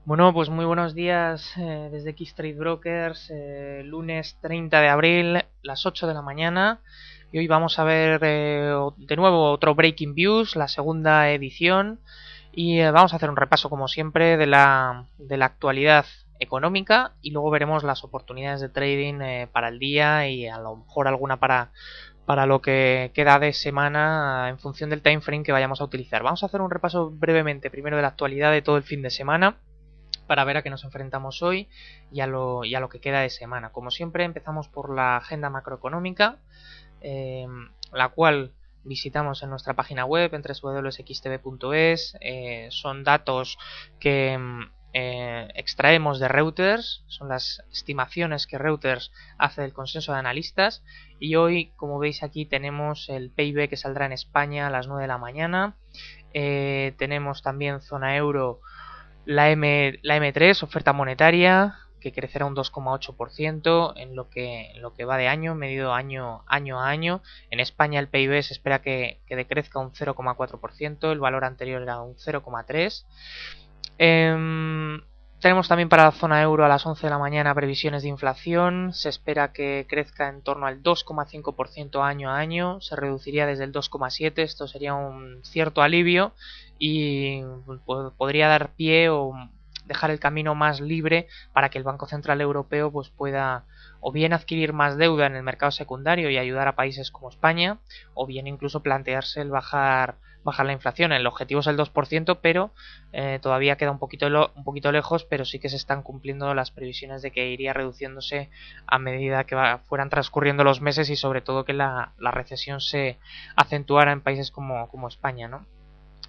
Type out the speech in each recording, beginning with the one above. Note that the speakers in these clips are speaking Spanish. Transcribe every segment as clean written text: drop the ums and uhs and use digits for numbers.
Bueno, pues muy buenos días desde Keystrade Brokers, lunes 30 de abril, las 8 de la mañana. Y hoy vamos a ver de nuevo otro Breaking Views, la segunda edición. Y vamos a hacer un repaso, como siempre, de la actualidad económica. Y luego veremos las oportunidades de trading para el día y a lo mejor alguna para lo que queda de semana en función del time frame que vayamos a utilizar. Vamos a hacer un repaso brevemente, primero de la actualidad de todo el fin de semana, para ver a qué nos enfrentamos hoy y a lo que queda de semana. Como siempre, empezamos por la agenda macroeconómica, eh, la cual visitamos en nuestra página web en www.xtb.es. Son datos que extraemos de Reuters, son las estimaciones que Reuters hace del consenso de analistas. Y hoy, como veis aquí, tenemos el PIB que saldrá en España a las 9 de la mañana. Tenemos también zona euro, la M3, oferta monetaria, que crecerá un 2,8% en lo que va de año, medido año a año. En España el PIB se espera que decrezca un 0,4%, el valor anterior era un 0,3%. Tenemos también para la zona euro a las 11 de la mañana previsiones de inflación. Se espera que crezca en torno al 2,5% año a año. Se reduciría desde el 2,7%. Esto sería un cierto alivio y podría dar pie o dejar el camino más libre para que el Banco Central Europeo pues pueda o bien adquirir más deuda en el mercado secundario y ayudar a países como España, o bien incluso plantearse el bajar la inflación. El objetivo es el 2%, pero todavía queda un poquito lejos, pero sí que se están cumpliendo las previsiones de que iría reduciéndose a medida que fueran transcurriendo los meses, y sobre todo que la recesión se acentuara en países como España, ¿no?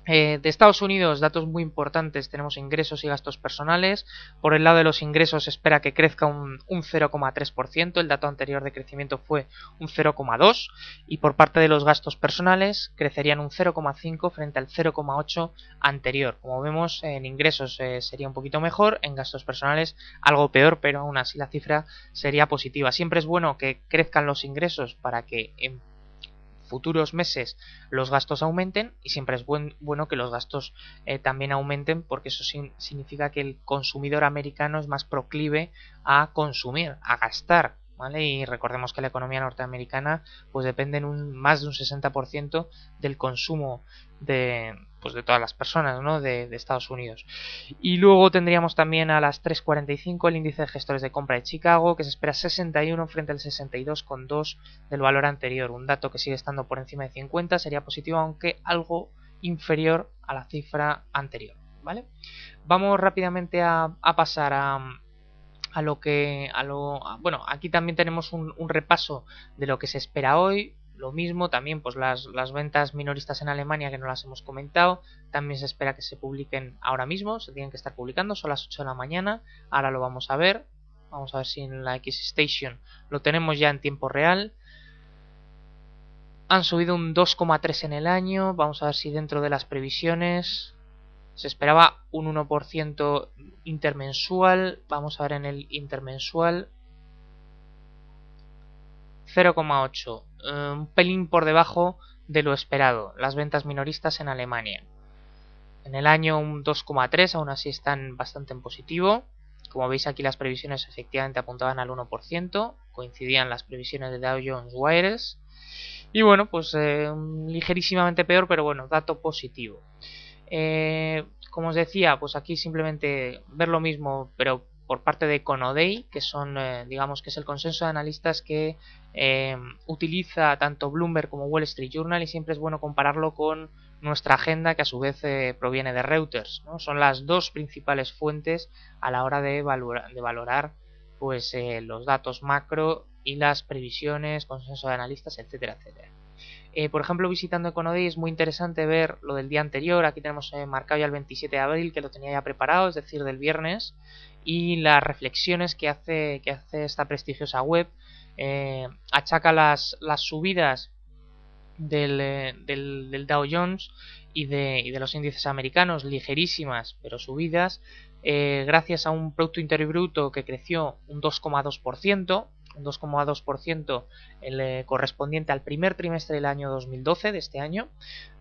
De Estados Unidos, datos muy importantes, tenemos ingresos y gastos personales. Por el lado de los ingresos se espera que crezca un 0,3%, el dato anterior de crecimiento fue un 0,2%, y por parte de los gastos personales crecerían un 0,5% frente al 0,8% anterior. Como vemos, en ingresos sería un poquito mejor, en gastos personales algo peor, pero aún así la cifra sería positiva. Siempre es bueno que crezcan los ingresos para que en futuros meses los gastos aumenten, y siempre es bueno que los gastos también aumenten, porque eso significa que el consumidor americano es más proclive a consumir, a gastar, ¿vale? Y recordemos que la economía norteamericana pues depende en más de un 60% del consumo de todas las personas, ¿no? de Estados Unidos. Y luego tendríamos también a las 3:45 el índice de gestores de compra de Chicago, que se espera 61 frente al 62,2 del valor anterior. Un dato que sigue estando por encima de 50 sería positivo, aunque algo inferior a la cifra anterior, ¿vale? Vamos rápidamente a pasar bueno, aquí también tenemos un repaso de lo que se espera hoy. Lo mismo, también pues las ventas minoristas en Alemania, que no las hemos comentado, también se espera que se publiquen ahora mismo, se tienen que estar publicando, son las 8 de la mañana, ahora lo vamos a ver. Vamos a ver si en la X-Station lo tenemos ya en tiempo real. Han subido un 2,3 en el año, vamos a ver si dentro de las previsiones. Se esperaba un 1% intermensual, vamos a ver en el intermensual. 0,8, un pelín por debajo de lo esperado, las ventas minoristas en Alemania. En el año un 2,3, aún así están bastante en positivo. Como veis aquí, las previsiones efectivamente apuntaban al 1%, coincidían las previsiones de Dow Jones Wires. Y bueno, pues ligerísimamente peor, pero bueno, dato positivo. Como os decía, pues aquí simplemente ver lo mismo, pero por parte de Econoday, que son, digamos que es el consenso de analistas que utiliza tanto Bloomberg como Wall Street Journal, y siempre es bueno compararlo con nuestra agenda, que a su vez proviene de Reuters, ¿no? Son las dos principales fuentes a la hora de valorar pues los datos macro y las previsiones, consenso de analistas, etcétera, etcétera. Por ejemplo, visitando Econoday es muy interesante ver lo del día anterior. Aquí tenemos marcado ya el 27 de abril, que lo tenía ya preparado, es decir, del viernes, y las reflexiones que hace esta prestigiosa web. Achaca las subidas del Dow Jones y de los índices americanos, ligerísimas pero subidas, gracias a un Producto Interior Bruto que creció un 2,2%, correspondiente al primer trimestre del año 2012, de este año,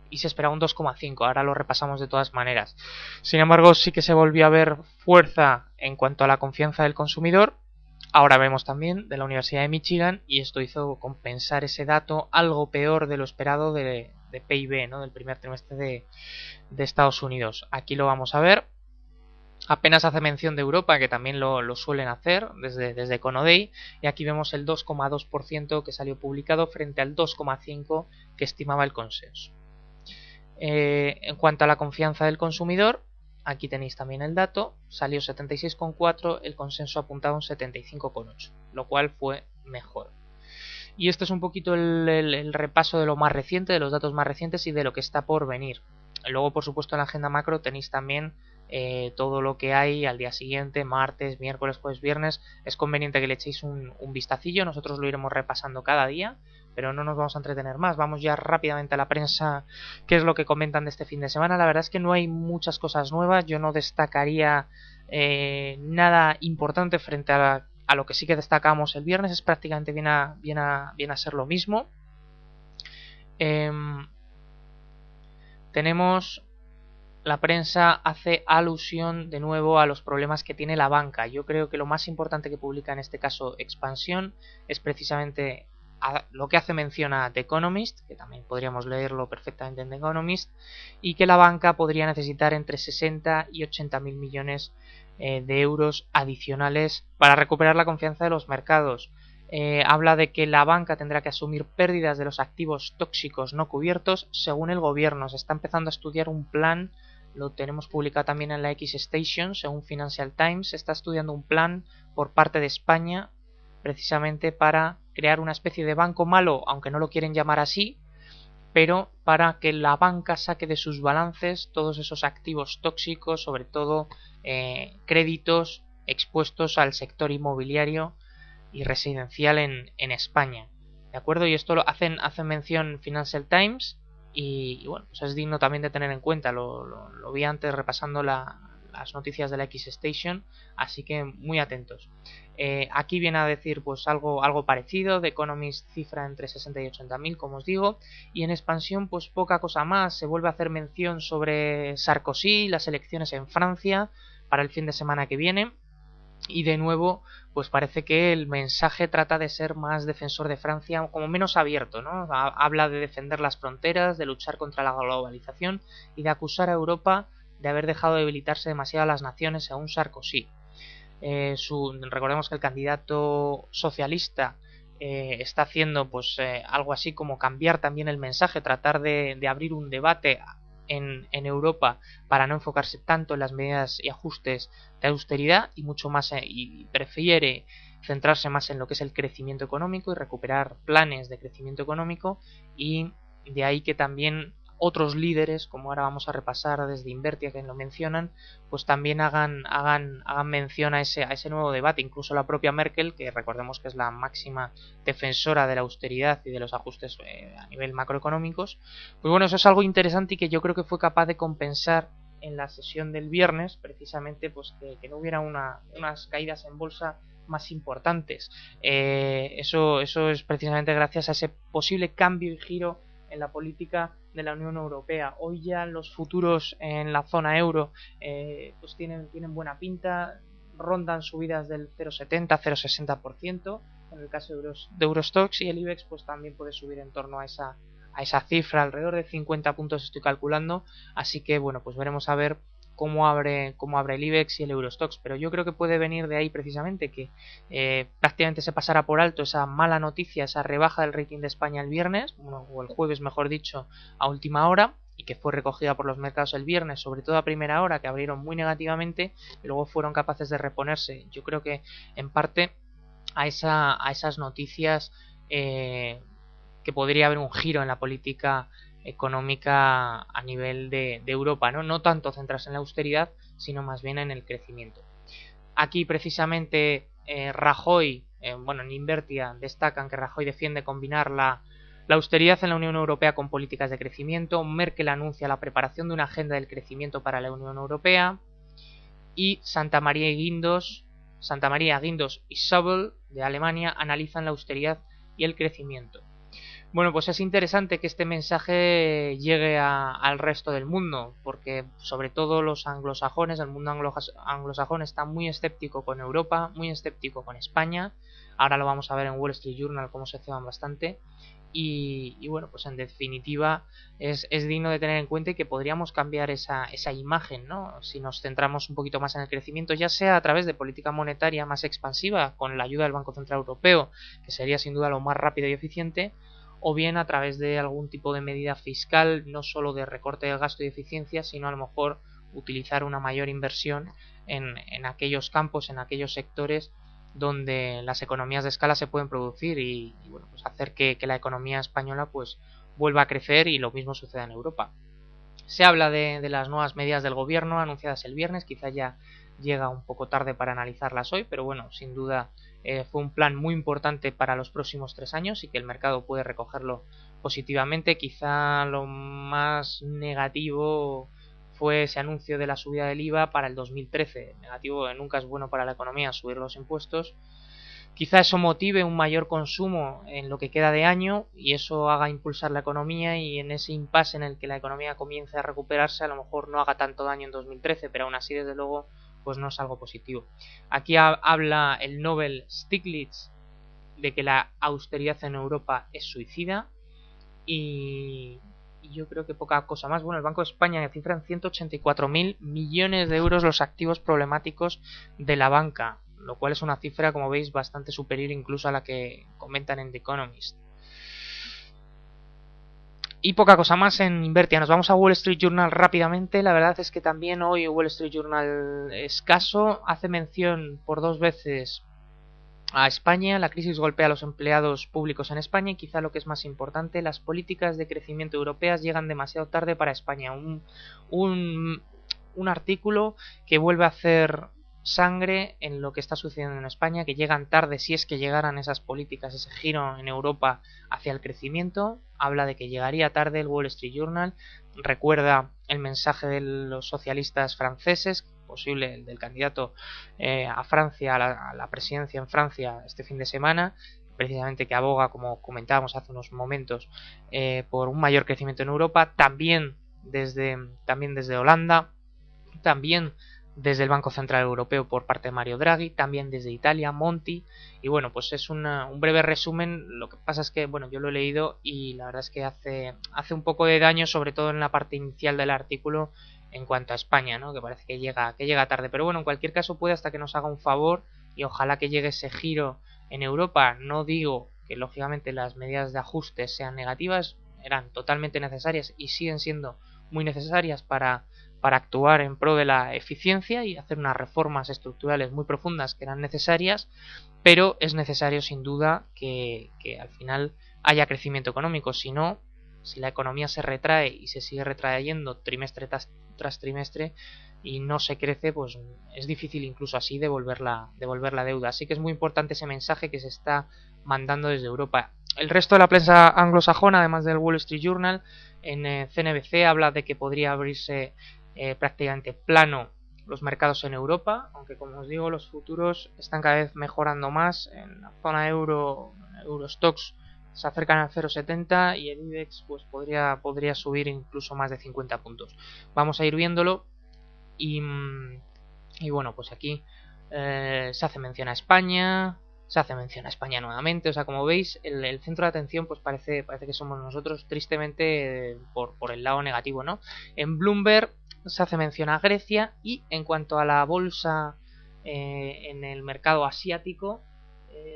y se esperaba un 2,5. Ahora lo repasamos de todas maneras. Sin embargo, sí que se volvió a ver fuerza en cuanto a la confianza del consumidor. Ahora vemos también de la Universidad de Michigan, y esto hizo compensar ese dato algo peor de lo esperado de PIB, ¿no? Del primer trimestre de Estados Unidos. Aquí lo vamos a ver. Apenas hace mención de Europa, que también lo suelen hacer desde Econoday, y aquí vemos el 2,2% que salió publicado frente al 2,5% que estimaba el consenso. En cuanto a la confianza del consumidor, aquí tenéis también el dato, salió 76,4, el consenso apuntaba un 75,8, lo cual fue mejor. Y esto es un poquito el repaso de lo más reciente, de los datos más recientes y de lo que está por venir. Luego, por supuesto, en la agenda macro tenéis también todo lo que hay al día siguiente, martes, miércoles, jueves, viernes. Es conveniente que le echéis un vistacillo, nosotros lo iremos repasando cada día, pero no nos vamos a entretener más. Vamos ya rápidamente a la prensa, qué es lo que comentan de este fin de semana. La verdad es que no hay muchas cosas nuevas, yo no destacaría nada importante frente a lo que sí que destacamos el viernes. Es prácticamente viene a ser lo mismo. Tenemos, la prensa hace alusión de nuevo a los problemas que tiene la banca. Yo creo que lo más importante que publica en este caso Expansión es precisamente lo que hace mención a The Economist, que también podríamos leerlo perfectamente en The Economist, y que la banca podría necesitar entre 60 y 80 mil millones de euros adicionales para recuperar la confianza de los mercados. Habla de que la banca tendrá que asumir pérdidas de los activos tóxicos no cubiertos según el gobierno. Se está empezando a estudiar un plan, lo tenemos publicado también en la X Station, según Financial Times. Se está estudiando un plan por parte de España precisamente para crear una especie de banco malo, aunque no lo quieren llamar así, pero para que la banca saque de sus balances todos esos activos tóxicos, sobre todo créditos expuestos al sector inmobiliario y residencial en España. ¿De acuerdo? Y esto lo hacen mención Financial Times y bueno, pues es digno también de tener en cuenta. Lo vi antes repasando las noticias de la X Station, así que muy atentos. Aquí viene a decir pues algo parecido. The Economist cifra entre 60 y 80 mil, como os digo, y en Expansión pues poca cosa más. Se vuelve a hacer mención sobre Sarkozy, las elecciones en Francia para el fin de semana que viene. Y de nuevo, pues parece que el mensaje trata de ser más defensor de Francia, como menos abierto, ¿no? Habla de defender las fronteras, de luchar contra la globalización y de acusar a Europa de haber dejado debilitarse demasiado a las naciones según Sarkozy. Recordemos que el candidato socialista está haciendo pues algo así como cambiar también el mensaje, tratar de abrir un debate en Europa para no enfocarse tanto en las medidas y ajustes de austeridad y mucho más y prefiere centrarse más en lo que es el crecimiento económico y recuperar planes de crecimiento económico, y de ahí que también otros líderes, como ahora vamos a repasar desde Invertia, que lo mencionan, pues también hagan mención a ese nuevo debate. Incluso la propia Merkel, que recordemos que es la máxima defensora de la austeridad y de los ajustes a nivel macroeconómicos, pues bueno, eso es algo interesante y que yo creo que fue capaz de compensar en la sesión del viernes, precisamente pues que no hubiera unas caídas en bolsa más importantes. Eso es precisamente gracias a ese posible cambio y giro en la política de la Unión Europea. Hoy ya los futuros en la zona euro pues tienen buena pinta, rondan subidas del 0,70-0,60% en el caso de Eurostoxx, y el IBEX pues también puede subir en torno a esa cifra, alrededor de 50 puntos estoy calculando, así que bueno, pues veremos a ver cómo abre el IBEX y el Eurostoxx, pero yo creo que puede venir de ahí precisamente que prácticamente se pasará por alto esa mala noticia, esa rebaja del rating de España el viernes, o el jueves mejor dicho, a última hora, y que fue recogida por los mercados el viernes, sobre todo a primera hora, que abrieron muy negativamente y luego fueron capaces de reponerse. Yo creo que en parte a esas noticias que podría haber un giro en la política económica a nivel de Europa, no tanto centrarse en la austeridad, sino más bien en el crecimiento. Aquí precisamente Rajoy, en Invertia destacan que Rajoy defiende combinar la austeridad en la Unión Europea con políticas de crecimiento. Merkel anuncia la preparación de una agenda del crecimiento para la Unión Europea, y Santa María Guindos y Sobel de Alemania analizan la austeridad y el crecimiento. Bueno, pues es interesante que este mensaje llegue al resto del mundo, porque sobre todo los anglosajones, el mundo anglosajón está muy escéptico con Europa, muy escéptico con España. Ahora lo vamos a ver en Wall Street Journal cómo se ceban bastante. Y bueno, pues en definitiva es digno de tener en cuenta que podríamos cambiar esa imagen, ¿no? Si nos centramos un poquito más en el crecimiento, ya sea a través de política monetaria más expansiva, con la ayuda del Banco Central Europeo, que sería sin duda lo más rápido y eficiente, o bien a través de algún tipo de medida fiscal, no solo de recorte del gasto y eficiencia, sino a lo mejor utilizar una mayor inversión en aquellos campos, en aquellos sectores donde las economías de escala se pueden producir y bueno, pues hacer que la economía española pues vuelva a crecer, y lo mismo suceda en Europa. Se habla de las nuevas medidas del gobierno anunciadas el viernes, quizá ya llega un poco tarde para analizarlas hoy, pero bueno, sin duda fue un plan muy importante para los próximos 3 años y que el mercado puede recogerlo positivamente. Quizá lo más negativo fue ese anuncio de la subida del IVA para el 2013. Negativo, nunca es bueno para la economía subir los impuestos. Quizá eso motive un mayor consumo en lo que queda de año y eso haga impulsar la economía, y en ese impasse en el que la economía comience a recuperarse a lo mejor no haga tanto daño en 2013, pero aún así desde luego pues no es algo positivo. Aquí habla el Nobel Stiglitz de que la austeridad en Europa es suicida, y yo creo que poca cosa más. Bueno, el Banco de España cifra en 184.000 millones de euros los activos problemáticos de la banca, lo cual es una cifra, como veis, bastante superior incluso a la que comentan en The Economist. Y poca cosa más en Invertia. Nos vamos a Wall Street Journal rápidamente. La verdad es que también hoy Wall Street Journal escaso. Hace mención por 2 veces a España. La crisis golpea a los empleados públicos en España y, quizá lo que es más importante, las políticas de crecimiento europeas llegan demasiado tarde para España. Un artículo que vuelve a hacer sangre en lo que está sucediendo en España, que llegan tarde, si es que llegaran esas políticas, ese giro en Europa hacia el crecimiento. Habla de que llegaría tarde el Wall Street Journal. Recuerda el mensaje de los socialistas franceses, posible el del candidato a Francia, a la presidencia en Francia este fin de semana, precisamente, que aboga, como comentábamos hace unos momentos, por un mayor crecimiento en Europa, también desde Holanda, también desde el Banco Central Europeo por parte de Mario Draghi, también desde Italia, Monti. Y bueno, pues es un breve resumen. Lo que pasa es que, bueno, yo lo he leído y la verdad es que hace un poco de daño, sobre todo en la parte inicial del artículo, en cuanto a España, ¿no? Que parece que llega tarde. Pero bueno, en cualquier caso puede hasta que nos haga un favor, y ojalá que llegue ese giro en Europa. No digo que lógicamente las medidas de ajuste sean negativas, eran totalmente necesarias y siguen siendo muy necesarias para actuar en pro de la eficiencia y hacer unas reformas estructurales muy profundas que eran necesarias, pero es necesario sin duda que al final haya crecimiento económico. Si no, si la economía se retrae y se sigue retrayendo trimestre tras trimestre y no se crece, pues es difícil incluso así devolver la deuda. Así que es muy importante ese mensaje que se está mandando desde Europa. El resto de la prensa anglosajona, además del Wall Street Journal, en CNBC habla de que podría abrirse prácticamente plano los mercados en Europa, aunque, como os digo, los futuros están cada vez mejorando más. En la zona euro, Eurostoxx se acercan al 0,70 y el IBEX pues podría subir incluso más de 50 puntos. Vamos a ir viéndolo. Y bueno, pues aquí se hace mención a España, nuevamente. O sea, como veis, el centro de atención pues parece que somos nosotros, tristemente, por el lado negativo, ¿no? En Bloomberg se hace mención a Grecia, y en cuanto a la bolsa en el mercado asiático,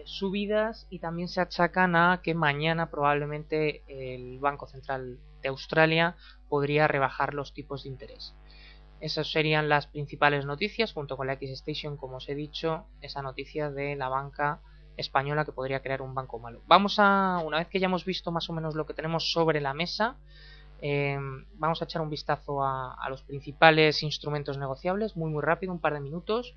subidas, y también se achacan a que mañana probablemente el Banco Central de Australia podría rebajar los tipos de interés. Esas serían las principales noticias, junto con la X-Station, como os he dicho, esa noticia de la banca española que podría crear un banco malo. Una vez que ya hemos visto más o menos lo que tenemos sobre la mesa, vamos a echar un vistazo a los principales instrumentos negociables, muy rápido, un par de minutos.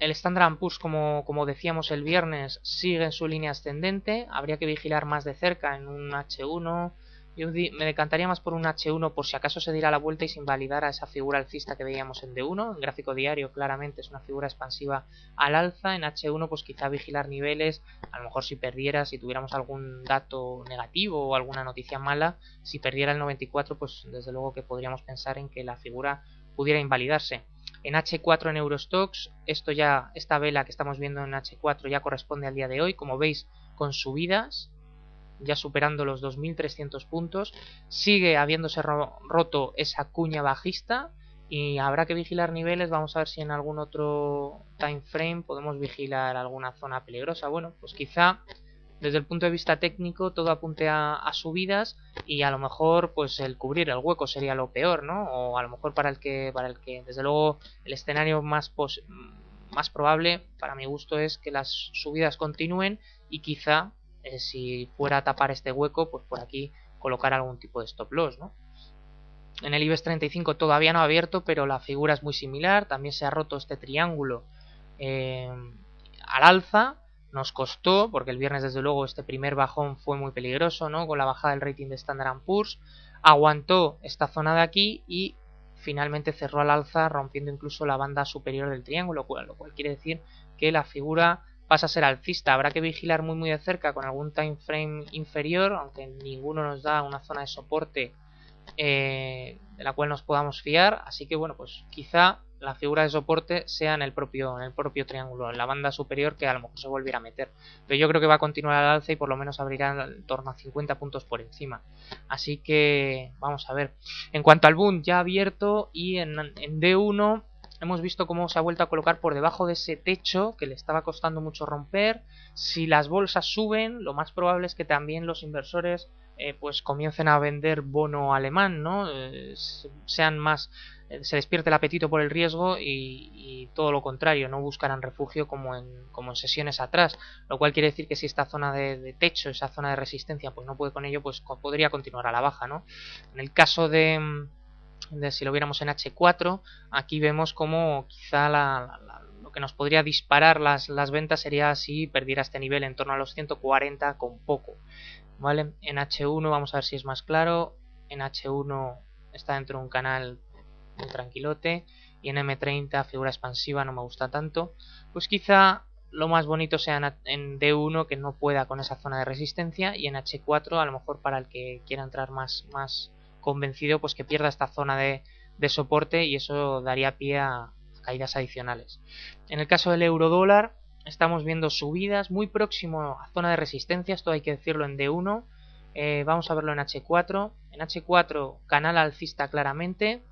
El Standard & Poor's, como decíamos el viernes, sigue en su línea ascendente. Habría que vigilar más de cerca en un H1, Me decantaría más por un H1 por si acaso se diera la vuelta y se invalidara esa figura alcista que veíamos en D1. En gráfico diario claramente es una figura expansiva al alza. En H1 pues quizá vigilar niveles, a lo mejor si perdiera, si tuviéramos algún dato negativo o alguna noticia mala, si perdiera el 94 pues desde luego que podríamos pensar en que la figura pudiera invalidarse. En H4 en Eurostoxx, esta vela que estamos viendo en H4 ya corresponde al día de hoy, como veis con subidas, ya superando los 2.300 puntos, sigue habiéndose roto esa cuña bajista y habrá que vigilar niveles. Vamos a ver si en algún otro time frame podemos vigilar alguna zona peligrosa. Bueno, pues quizá desde el punto de vista técnico todo apunte a subidas y a lo mejor pues el cubrir el hueco sería lo peor, ¿no? O a lo mejor para el que desde luego el escenario más probable para mi gusto es que las subidas continúen y quizá si fuera a tapar este hueco pues por aquí colocar algún tipo de stop loss, ¿no? En el IBEX 35 todavía no ha abierto, pero la figura es muy similar. También se ha roto este triángulo al alza. Nos costó, porque el viernes desde luego este primer bajón fue muy peligroso, ¿no? Con la bajada del rating de Standard & Poor's. Aguantó esta zona de aquí y finalmente cerró al alza, rompiendo incluso la banda superior del triángulo, lo cual quiere decir que la figura pasa a ser alcista. Habrá que vigilar muy de cerca con algún time frame inferior, aunque ninguno nos da una zona de soporte de la cual nos podamos fiar. Así que bueno, pues quizá la figura de soporte sea en el propio triángulo, en la banda superior, que a lo mejor se volviera a meter, pero yo creo que va a continuar al alza y por lo menos abrirá en torno a 50 puntos por encima. Así que vamos a ver. En cuanto al Bund, ya abierto, y en D1 hemos visto cómo se ha vuelto a colocar por debajo de ese techo que le estaba costando mucho romper. Si las bolsas suben, lo más probable es que también los inversores pues comiencen a vender bono alemán, ¿no? Sean más, se despierte el apetito por el riesgo y todo lo contrario, no buscarán refugio como en sesiones atrás, lo cual quiere decir que si esta zona de techo, esa zona de resistencia, pues no puede con ello, pues podría continuar a la baja, ¿no? En el caso de si lo viéramos en H4, aquí vemos como quizá lo que nos podría disparar las ventas sería si perdiera este nivel en torno a los 140 con poco, ¿vale? En H1 vamos a ver si es más claro. En H1 está dentro de un canal muy tranquilote, y en M30 figura expansiva no me gusta tanto. Pues quizá lo más bonito sea en D1 que no pueda con esa zona de resistencia, y en H4 a lo mejor para el que quiera entrar más convencido pues que pierda esta zona de soporte, y eso daría pie a caídas adicionales. En el caso del euro dólar estamos viendo subidas muy próximo a zona de resistencia, esto hay que decirlo en D1. Vamos a verlo en H4. En H4 canal alcista claramente,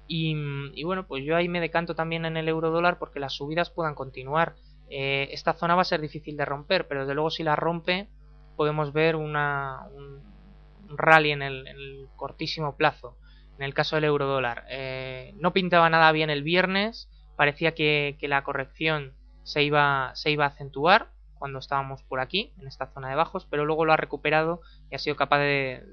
y bueno, pues yo ahí me decanto también en el euro dólar porque las subidas puedan continuar. Esta zona va a ser difícil de romper, pero desde luego si la rompe podemos ver un rally en el cortísimo plazo. En el caso del euro dólar no pintaba nada bien el viernes, parecía que la corrección se iba a acentuar cuando estábamos por aquí en esta zona de bajos, pero luego lo ha recuperado y ha sido capaz de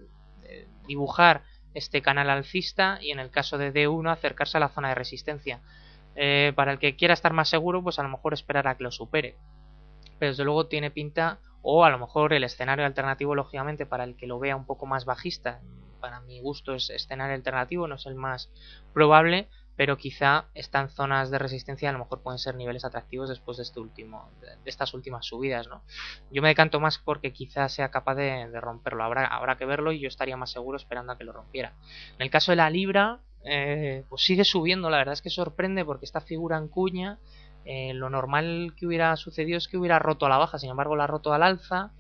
dibujar este canal alcista, y en el caso de D1 acercarse a la zona de resistencia. Para el que quiera estar más seguro, pues a lo mejor esperar a que lo supere, pero desde luego tiene pinta, o a lo mejor el escenario alternativo, lógicamente para el que lo vea un poco más bajista, para mi gusto es escenario alternativo, no es el más probable, pero quizá está en zonas de resistencia, a lo mejor pueden ser niveles atractivos después de estas últimas subidas, ¿no? Yo me decanto más porque quizá sea capaz de romperlo, habrá que verlo, y yo estaría más seguro esperando a que lo rompiera. En el caso de la libra, pues sigue subiendo, la verdad es que sorprende porque esta figura en cuña, lo normal que hubiera sucedido es que hubiera roto a la baja, sin embargo la ha roto al alza,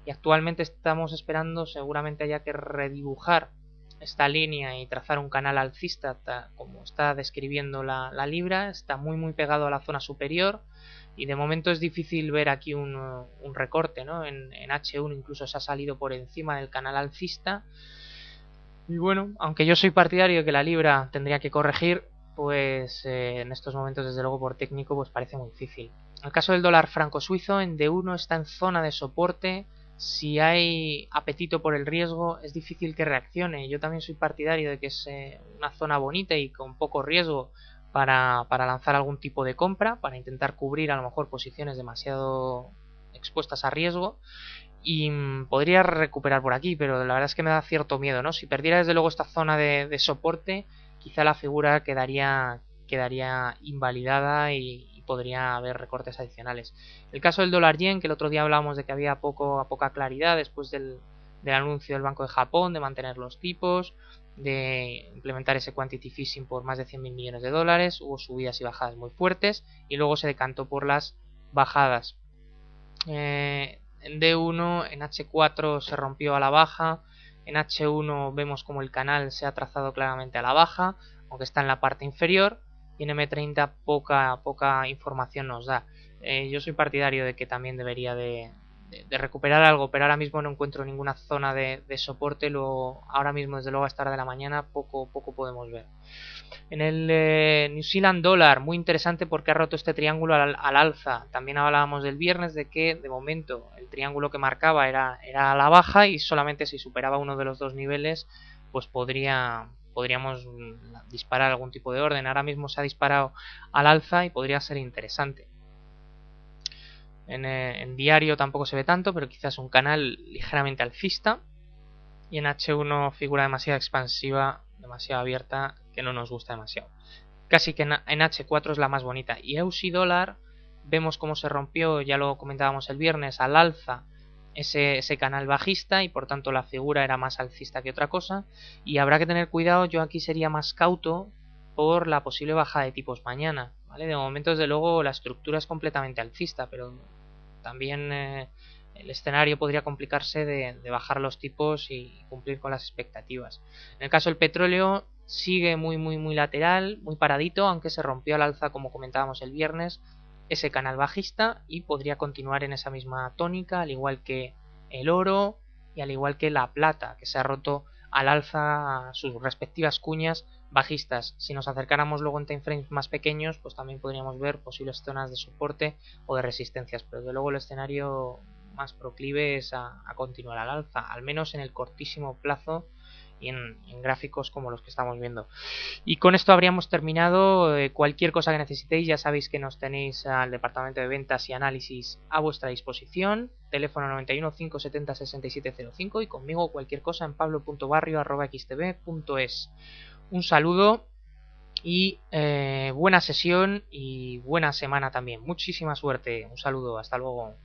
y actualmente estamos esperando, seguramente haya que redibujar esta línea y trazar un canal alcista como está describiendo la libra. Está muy pegado a la zona superior y de momento es difícil ver aquí un recorte, ¿no? En H1 incluso se ha salido por encima del canal alcista, y bueno, aunque yo soy partidario de que la libra tendría que corregir, pues en estos momentos desde luego por técnico pues parece muy difícil. En el caso del dólar franco suizo, en D1 está en zona de soporte. Si hay apetito por el riesgo es difícil que reaccione. Yo también soy partidario de que es una zona bonita y con poco riesgo para lanzar algún tipo de compra, para intentar cubrir a lo mejor posiciones demasiado expuestas a riesgo. y podría recuperar por aquí, pero la verdad es que me da cierto miedo, ¿no? Si perdiera desde luego esta zona de soporte, quizá la figura quedaría invalidada y podría haber recortes adicionales. El caso del dólar yen, que el otro día hablábamos de que había poca claridad después del anuncio del Banco de Japón de mantener los tipos, de implementar ese quantity easing por más de 100.000 millones de dólares, hubo subidas y bajadas muy fuertes y luego se decantó por las bajadas. En D1, en H4 se rompió a la baja, en H1 vemos como el canal se ha trazado claramente a la baja, aunque está en la parte inferior, y en M30 poca información nos da. Yo soy partidario de que también debería de recuperar algo, pero ahora mismo no encuentro ninguna zona de soporte, ahora mismo desde luego a esta hora de la mañana poco podemos ver. En el New Zealand Dollar, muy interesante porque ha roto este triángulo al alza. También hablábamos del viernes de que de momento el triángulo que marcaba era a la baja y solamente si superaba uno de los dos niveles pues podríamos disparar algún tipo de orden. Ahora mismo se ha disparado al alza y podría ser interesante. En diario tampoco se ve tanto, pero quizás un canal ligeramente alcista. Y en H1 figura demasiado expansiva, demasiado abierta, que no nos gusta demasiado. Casi que en H4 es la más bonita. Y Aussie Dollar, vemos cómo se rompió, ya lo comentábamos el viernes, al alza ese canal bajista y por tanto la figura era más alcista que otra cosa. Y habrá que tener cuidado, yo aquí sería más cauto por la posible bajada de tipos mañana. ¿Vale? De momento, desde luego, la estructura es completamente alcista, pero también el escenario podría complicarse de bajar los tipos y cumplir con las expectativas. En el caso del petróleo sigue muy lateral, muy paradito, aunque se rompió al alza como comentábamos el viernes ese canal bajista y podría continuar en esa misma tónica, al igual que el oro y al igual que la plata, que se ha roto al alza sus respectivas cuñas bajistas. Si nos acercáramos luego en timeframes más pequeños, pues también podríamos ver posibles zonas de soporte o de resistencias, pero desde luego el escenario más proclive es a continuar al alza, al menos en el cortísimo plazo y en gráficos como los que estamos viendo. Y con esto habríamos terminado. Cualquier cosa que necesitéis, ya sabéis que nos tenéis al departamento de ventas y análisis a vuestra disposición. Teléfono 91 570 6705 y conmigo cualquier cosa en pablo.barrio@xtb.es. Un saludo y buena sesión y buena semana también. Muchísima suerte. Un saludo. Hasta luego.